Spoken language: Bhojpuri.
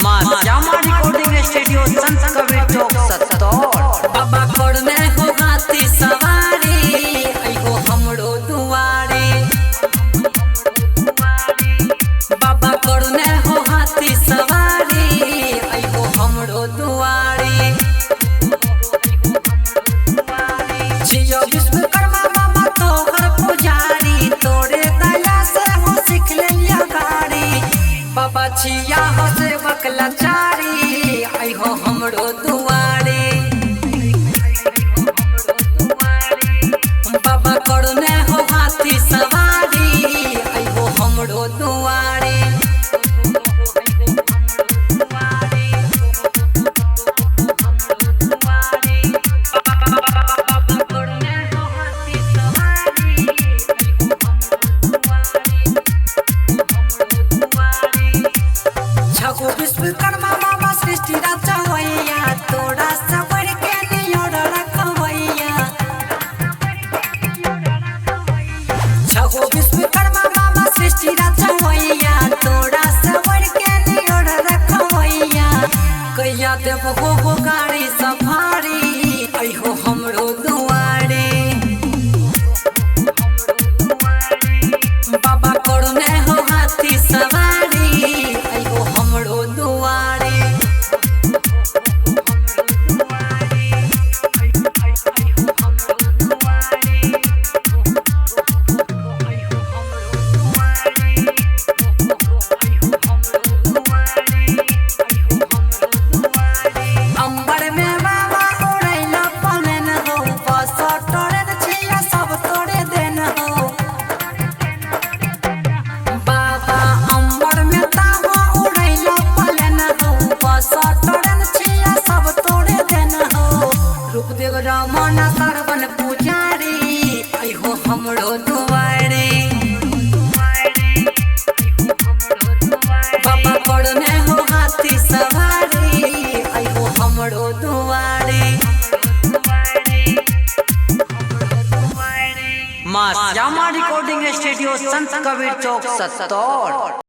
माँ श्यामा रिकॉर्डिंग स्टूडियो संत कबीर चौक सत्तौर। बाबा करने हो हाथी सवारी आइगो हमरो दुआरे। बाबा करने हो हाथी सवारी आइगो हमरो दुआरे। जियो विश्वकर्मा बाबा तोहर पुजारी, तोरे दया से हो सीख लेलिया गाड़ी। बाबा छिया हो सेवक लाचारी आइगो हमरो दुआरे। बाबा करने हो हाथी सवारी आइगो हमरो दुआरे। छगो विश्वकर्मा बाबा सृष्टि रचवैया, तोरा सबर के नियोर रखवैया। छगो विश्वकर्मा बाबा सृष्टि रचवैया, तोरा सबर के नियोर रखवैया। कहिया देबो हो गाड़ी सफारी आइहो हमरो दुआरे। बाबा करने हो हाथी सवारी आइगो हमरो दुआरे। अंबर में बाबा उड़ैला पलन हो, बस टोरन छिया सब तोरे देन हो। बाबा अंबर में तावा उड़ैला पलन हो, बस टोरन छिया सब तोरे देन हो। रूपदेव रमन सरवन पुजारी आइहो हमरो दुआरे। बाबा करने हो हाथी सवारी आइहो हमरो दुआरे। माँ श्यामा रिकॉर्डिंग स्टूडियो संत कबीर चौक सत्तौर।